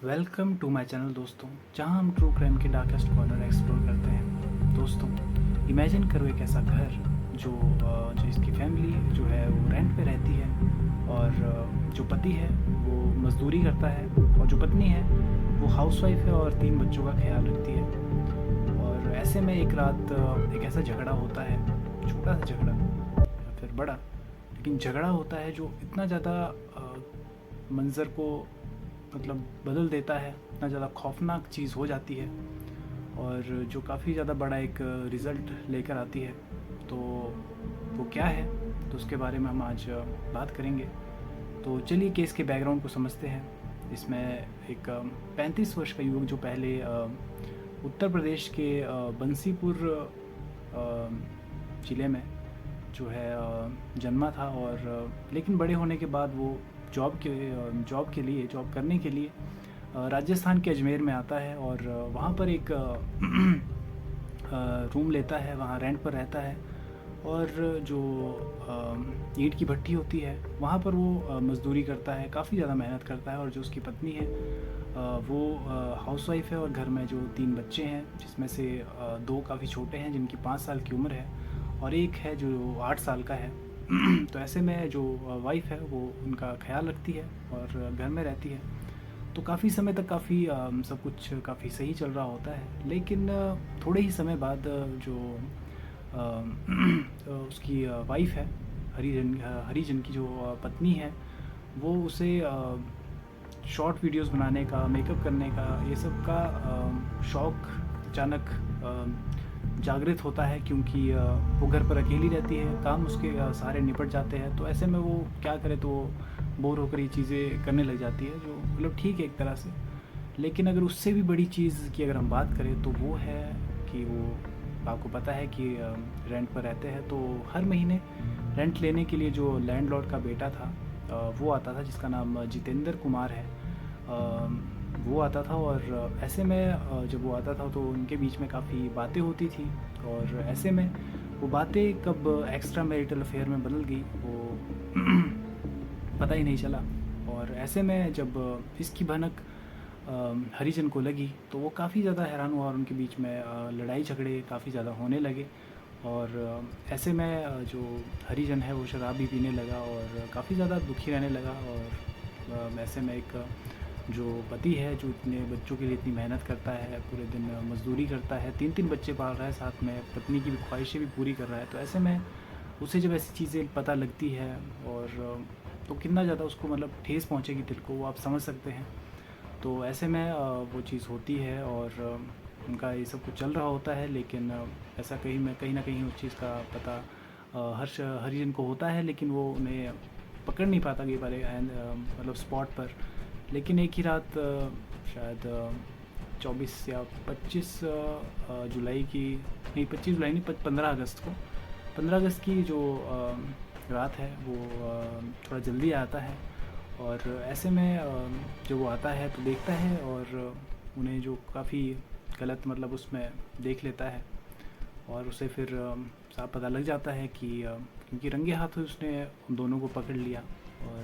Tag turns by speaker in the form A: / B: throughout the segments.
A: Welcome to my channel दोस्तों, जहां हम ट्रू क्राइम के डार्केस्ट कॉर्नर एक्सप्लोर करते हैं। दोस्तों, इमेजिन करो एक ऐसा घर जो इसकी फैमिली जो है वो रेंट पे रहती है और जो पति है वो मजदूरी करता है और जो पत्नी है वो हाउसवाइफ है और 3 बच्चों का ख्याल रखती है। और ऐसे में एक रात एक ऐसा झगड़ा होता है, छोटा सा झगड़ा या फिर बड़ा, लेकिन झगड़ा होता है जो इतना ज़्यादा मंज़र को मतलब बदल देता है, इतना ज़्यादा खौफनाक चीज़ हो जाती है और जो काफ़ी ज़्यादा बड़ा एक रिज़ल्ट लेकर आती है। तो वो क्या है, तो उसके बारे में हम आज बात करेंगे। तो चलिए केस के बैकग्राउंड को समझते हैं। इसमें एक 35 वर्ष का युवक जो पहले उत्तर प्रदेश के बंसीपुर ज़िले में जो है जन्मा था और लेकिन बड़े होने के बाद वो जॉब करने के लिए राजस्थान के अजमेर में आता है और वहाँ पर एक रूम लेता है, वहाँ रेंट पर रहता है। और जो ईंट की भट्टी होती है वहाँ पर वो मज़दूरी करता है, काफ़ी ज़्यादा मेहनत करता है। और जो उसकी पत्नी है वो हाउसवाइफ है और घर में जो 3 बच्चे हैं जिसमें से 2 काफ़ी छोटे हैं जिनकी 5 साल की उम्र है और एक है जो 8 साल का है। तो ऐसे में जो वाइफ है वो उनका ख्याल रखती है और घर में रहती है। तो काफ़ी समय तक काफ़ी सब कुछ काफ़ी सही चल रहा होता है, लेकिन थोड़े ही समय बाद जो उसकी वाइफ है, हरिजन की जो पत्नी है, वो उसे शॉर्ट वीडियोस बनाने का, मेकअप करने का, ये सब का शौक़ अचानक जागृत होता है, क्योंकि वो घर पर अकेली रहती है, काम उसके सारे निपट जाते हैं। तो ऐसे में वो क्या करे, तो बोर होकर ये चीज़ें करने लग जाती है, जो मतलब ठीक है एक तरह से। लेकिन अगर उससे भी बड़ी चीज़ की अगर हम बात करें तो वो है कि वो, आपको पता है कि रेंट पर रहते हैं, तो हर महीने रेंट लेने के लिए जो लैंडलॉर्ड का बेटा था वो आता था, जिसका नाम जितेंद्र कुमार है। वो आता था और ऐसे में जब वो आता था तो उनके बीच में काफ़ी बातें होती थी और ऐसे में वो बातें कब एक्स्ट्रा मैरिटल अफेयर में बदल गई वो पता ही नहीं चला। और ऐसे में जब इसकी भनक हरिजन को लगी तो वो काफ़ी ज़्यादा हैरान हुआ और उनके बीच में लड़ाई झगड़े काफ़ी ज़्यादा होने लगे। और ऐसे में जो हरिजन है वो शराब भी पीने लगा और काफ़ी ज़्यादा दुखी रहने लगा। और ऐसे में एक जो पति है, जो इतने बच्चों के लिए इतनी मेहनत करता है, पूरे दिन मजदूरी करता है, 3-3 बच्चे पाल रहा है, साथ में पत्नी की भी ख्वाहिशें भी पूरी कर रहा है। तो ऐसे में उसे जब ऐसी चीज़ें पता लगती है और तो कितना ज़्यादा उसको मतलब ठेस पहुंचेगी दिल को, वो आप समझ सकते हैं। तो ऐसे में वो चीज़ होती है और उनका ये सब कुछ चल रहा होता है, लेकिन ऐसा कहीं ना कहीं उस चीज़ का पता हरिजन को होता है, लेकिन वो उन्हें पकड़ नहीं पाता कई बार मतलब स्पॉट पर। लेकिन एक ही रात शायद 24 या 25 जुलाई की, नहीं 25 जुलाई नहीं, 15 अगस्त को, 15 अगस्त की जो रात है वो थोड़ा जल्दी आता है। और ऐसे में जब वो आता है तो देखता है और उन्हें जो काफ़ी गलत मतलब उसमें देख लेता है और उसे फिर साफ पता लग जाता है कि क्योंकि रंगे हाथों उसने उन दोनों को पकड़ लिया। और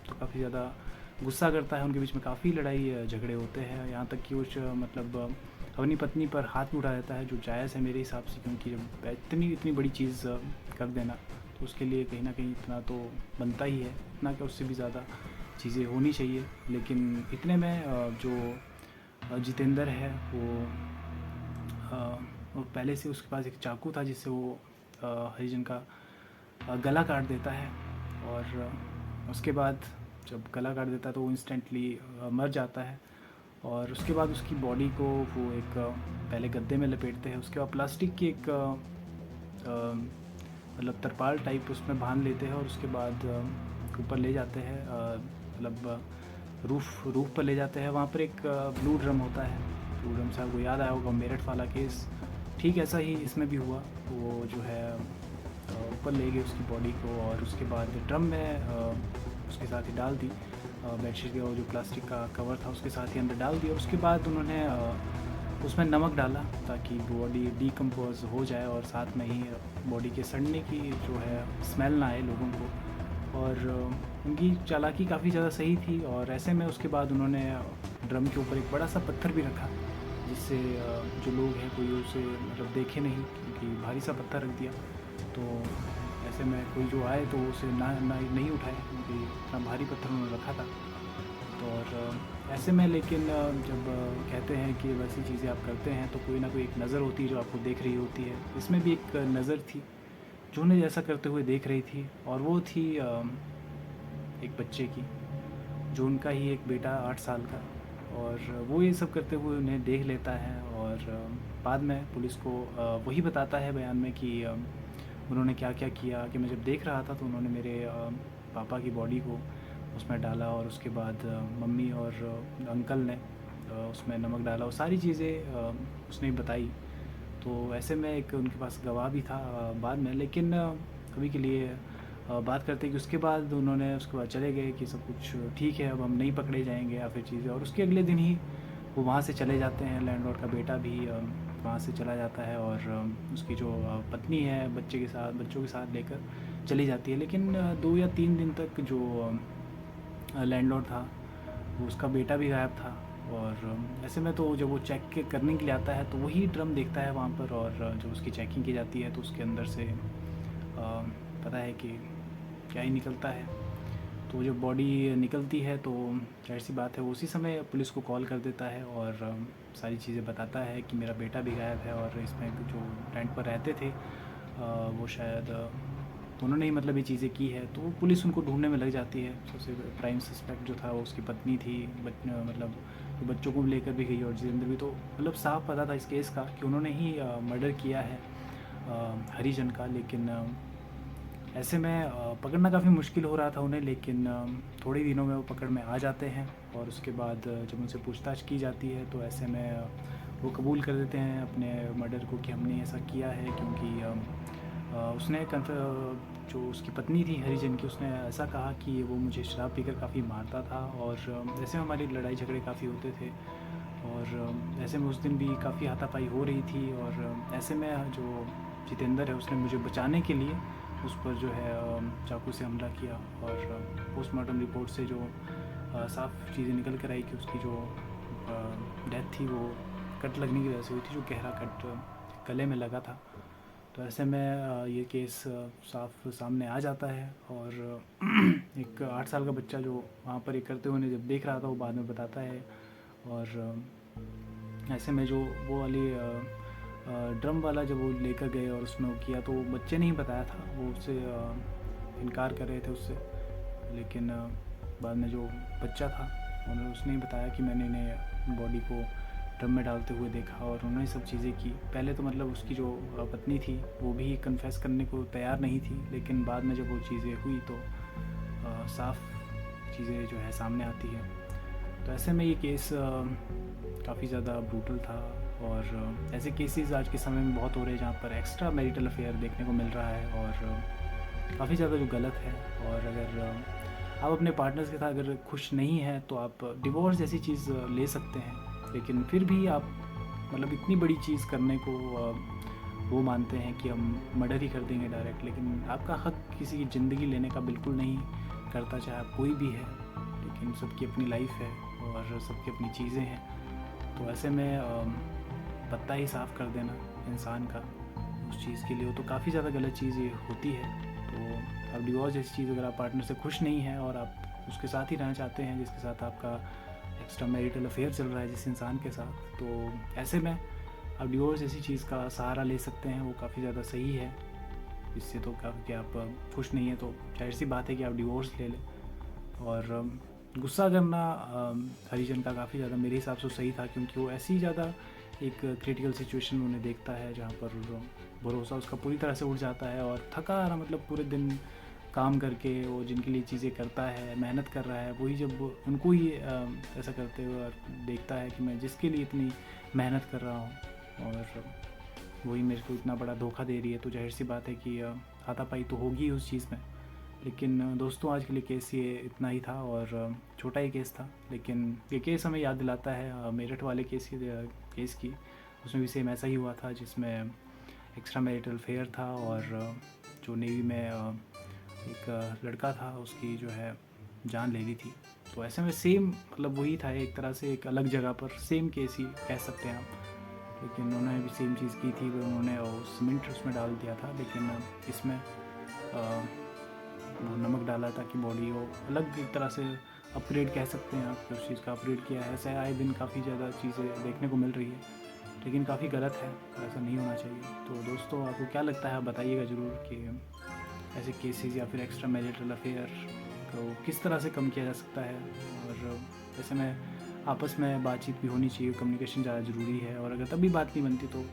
A: तो काफ़ी ज़्यादा गुस्सा करता है, उनके बीच में काफ़ी लड़ाई झगड़े होते हैं, यहाँ तक कि उस मतलब अपनी पत्नी पर हाथ भी उठा देता है, जो जायज़ है मेरे हिसाब से, क्योंकि जब इतनी बड़ी चीज़ कर देना तो उसके लिए कहीं ना कहीं इतना तो बनता ही है, इतना क्या उससे भी ज़्यादा चीज़ें होनी चाहिए। लेकिन इतने में जो जितेंद्र है वो पहले से उसके पास एक चाकू था जिससे वो हरिजन का गला काट देता है। और उसके बाद जब गला काट देता है तो वो इंस्टेंटली मर जाता है। और उसके बाद उसकी बॉडी को वो एक पहले गद्दे में लपेटते हैं, उसके बाद प्लास्टिक की एक मतलब तरपाल टाइप उसमें बांध लेते हैं और उसके बाद ऊपर ले जाते हैं, मतलब रूफ पर ले जाते हैं। वहाँ पर एक ब्लू ड्रम होता है, ब्लू ड्रम से आपको याद आया होगा मेरठ वाला केस, ठीक ऐसा ही इसमें भी हुआ। वो जो है ऊपर ले गए उसकी बॉडी को और उसके बाद ड्रम में उसके साथ ही डाल दी, बेडशीट का जो प्लास्टिक का कवर था उसके साथ ही अंदर डाल दिया। और उसके बाद उन्होंने उसमें नमक डाला ताकि बॉडी डिकम्पोज हो जाए और साथ में ही बॉडी के सड़ने की जो है स्मेल ना आए लोगों को। और उनकी चालाकी काफ़ी ज़्यादा सही थी। और ऐसे में उसके बाद उन्होंने ड्रम के ऊपर एक बड़ा सा पत्थर भी रखा, जिससे जो लोग हैं कोई उसे मतलब देखे नहीं, क्योंकि भारी सा पत्थर रख दिया। तो ऐसे में कोई जो आए तो उसे ना नहीं उठाए, क्योंकि इतना भारी पत्थर उन्होंने रखा था। तो और ऐसे में लेकिन जब कहते हैं कि वैसी चीज़ें आप करते हैं तो कोई ना कोई एक नज़र होती है जो आपको देख रही होती है। इसमें भी एक नज़र थी जो उन्हें ऐसा करते हुए देख रही थी, और वो थी एक बच्चे की, जो उनका ही एक बेटा 8 साल का। और वो ये सब करते हुए उन्हें देख लेता है, और बाद में पुलिस को वही बताता है बयान में कि उन्होंने क्या क्या किया, कि मैं जब देख रहा था तो उन्होंने मेरे पापा की बॉडी को उसमें डाला, और उसके बाद मम्मी और अंकल ने उसमें नमक डाला, वो सारी चीज़ें उसने बताई। तो ऐसे में एक उनके पास गवाह भी था बाद में, लेकिन अभी के लिए बात करते हैं कि उसके बाद उन्होंने उसके बाद चले गए कि सब कुछ ठीक है, अब हम नहीं पकड़े जाएंगे या फिर चीज़ें। और उसके अगले दिन ही वो वहाँ से चले जाते हैं, लैंडलॉर्ड का बेटा भी वहाँ से चला जाता है, और उसकी जो पत्नी है बच्चों के साथ लेकर चली जाती है। लेकिन 2 या 3 दिन तक जो लैंडलॉर्ड था, वो उसका बेटा भी गायब था। और ऐसे में तो जब वो चेक करने के लिए आता है तो वही ड्रम देखता है वहाँ पर, और जब उसकी चेकिंग की जाती है तो उसके अंदर से पता है कि क्या ही निकलता है। तो जब बॉडी निकलती है तो जाहिर सी बात है वो उसी समय पुलिस को कॉल कर देता है, और सारी चीज़ें बताता है कि मेरा बेटा भी गायब है, और इसमें जो टेंट पर रहते थे वो शायद उन्होंने ही मतलब ये चीज़ें की है। तो पुलिस उनको ढूंढने में लग जाती है। सबसे प्राइम सस्पेक्ट जो था वो उसकी पत्नी थी, मतलब तो बच्चों को भी लेकर भी गई, और जितेंद्र भी। तो मतलब साफ पता था इस केस का कि उन्होंने ही मर्डर किया है हरिजन का। लेकिन ऐसे में पकड़ना काफ़ी मुश्किल हो रहा था उन्हें, लेकिन थोड़े दिनों में वो पकड़ में आ जाते हैं। और उसके बाद जब उनसे पूछताछ की जाती है तो ऐसे में वो कबूल कर देते हैं अपने मर्डर को, कि हमने ऐसा किया है। क्योंकि उसने जो उसकी पत्नी थी हरिजन की, उसने ऐसा कहा कि वो मुझे शराब पीकर काफ़ी मारता था, और ऐसे में हमारी लड़ाई झगड़े काफ़ी होते थे। और ऐसे में उस दिन भी काफ़ी हाथापाई हो रही थी। और ऐसे में जो जितेंद्र है उसने मुझे बचाने के लिए उस पर जो है चाकू से हमला किया। और पोस्टमार्टम रिपोर्ट से जो साफ़ चीज़ें निकल कर आई कि उसकी जो डेथ थी वो कट लगने की वजह से हुई थी, जो गहरा कट गले में लगा था। तो ऐसे में ये केस साफ सामने आ जाता है। और एक 8 साल का बच्चा जो वहाँ पर ये करते हुए उन्हें जब देख रहा था वो बाद में बताता है। और ऐसे में जो वो वाली ड्रम वाला जब वो लेकर गए और उसमें वो किया, तो बच्चे ने ही बताया था, वो उससे इनकार कर रहे थे उससे। लेकिन बाद में जो बच्चा था उसने ही बताया कि मैंने इन्हें बॉडी को ड्रम में डालते हुए देखा, और उन्होंने सब चीज़ें की। पहले तो मतलब उसकी जो पत्नी थी वो भी कन्फेस करने को तैयार नहीं थी, लेकिन बाद में जब वो चीज़ें हुई तो साफ चीज़ें जो है सामने आती है। तो ऐसे में ये केस काफ़ी ज़्यादा ब्रूटल था। और ऐसे केसेस आज के समय में बहुत हो रहे हैं जहाँ पर एक्स्ट्रा मैरिटल अफेयर देखने को मिल रहा है, और काफ़ी ज़्यादा जो गलत है। और अगर आप अपने पार्टनर्स के साथ अगर खुश नहीं हैं तो आप डिवोर्स जैसी चीज़ ले सकते हैं, लेकिन फिर भी आप मतलब इतनी बड़ी चीज़ करने को वो मानते हैं कि हम मर्डर ही कर देंगे डायरेक्ट। लेकिन आपका हक किसी की ज़िंदगी लेने का बिल्कुल नहीं करता, चाहे आप कोई भी है। लेकिन सबकी अपनी लाइफ है और सबकी अपनी चीज़ें हैं। तो ऐसे में पत्ता ही साफ़ कर देना इंसान का उस चीज़ के लिए हो तो काफ़ी ज़्यादा गलत चीज़ ये होती है। तो अब डिवोर्स जैसी चीज़ अगर आप पार्टनर से खुश नहीं हैं और आप उसके साथ ही रहना चाहते हैं जिसके साथ आपका एक्स्ट्रा मैरिटल अफेयर चल रहा है जिस इंसान के साथ, तो ऐसे में आप डिवोर्स जैसी चीज़ का सहारा ले सकते हैं। वो काफ़ी ज़्यादा सही है। इससे तो कि आप खुश नहीं हैं तो जाहिर सी बात है कि आप डिवोर्स ले लें। और गुस्सा करना हरिजन का काफ़ी ज़्यादा मेरे हिसाब से सही था, क्योंकि वो ऐसी ज़्यादा एक क्रिटिकल सिचुएशन में उन्हें देखता है जहाँ पर भरोसा उसका पूरी तरह से उड़ जाता है, और थका आ रहा मतलब पूरे दिन काम करके वो जिनके लिए चीज़ें करता है, मेहनत कर रहा है, वही जब उनको ही ऐसा करते हुए देखता है कि मैं जिसके लिए इतनी मेहनत कर रहा हूँ और वही मेरे को इतना बड़ा धोखा दे रही है, तो जाहिर सी बात है कि हाथापाई तो होगी उस चीज़ में। लेकिन दोस्तों आज के लिए केस ये इतना ही था, और छोटा ही केस था, लेकिन ये केस हमें याद दिलाता है मेरठ वाले केस की। उसमें भी सेम ऐसा ही हुआ था, जिसमें एक्स्ट्रा मैरिटल अफेयर था, और जो नेवी में एक लड़का था उसकी जो है जान ले ली थी। तो ऐसे में सेम मतलब वही था, एक तरह से एक अलग जगह पर सेम केस ही कह सकते हैं आप। लेकिन उन्होंने भी सेम चीज़ की थी, वो उन्होंने सीमेंट उसमें डाल दिया था, लेकिन इसमें वो नमक डाला ताकि बॉडी हो अलग एक तरह से अपग्रेड कह सकते हैं आप, उस चीज़ का अपग्रेड किया है। ऐसे आए दिन काफ़ी ज़्यादा चीज़ें देखने को मिल रही है, लेकिन काफ़ी गलत है, ऐसा नहीं होना चाहिए। तो दोस्तों आपको क्या लगता है, आप बताइएगा ज़रूर कि ऐसे केसेस या फिर एक्स्ट्रा मैरिटल अफेयर को किस तरह से कम किया जा सकता है। और ऐसे में आपस में बातचीत भी होनी चाहिए, कम्युनिकेशन ज़्यादा ज़रूरी है। और अगर तब भी बात नहीं बनती तो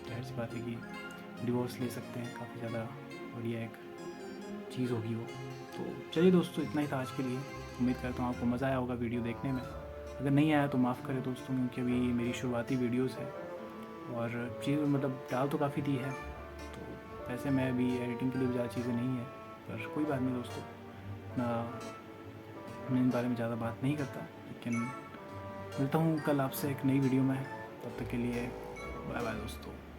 A: जाहिर सी बात है कि डिवोर्स ले सकते हैं, काफ़ी ज़्यादा बढ़िया एक चीज़ होगी वो। तो चलिए दोस्तों, इतना ही था आज के लिए। उम्मीद करता हूँ आपको मज़ा आया होगा वीडियो देखने में। अगर नहीं आया तो माफ़ करें दोस्तों, क्योंकि अभी मेरी शुरुआती वीडियोज़ है और चीज़ मतलब डाल तो काफ़ी दी है, तो वैसे मैं अभी एडिटिंग के लिए भी ज़्यादा चीज़ें नहीं है, पर कोई बात नहीं दोस्तों, ना मैं इन बारे में ज़्यादा बात नहीं करता। लेकिन मिलता हूँ कल आपसे एक नई वीडियो में, तब तक के लिए बाय बाय दोस्तों।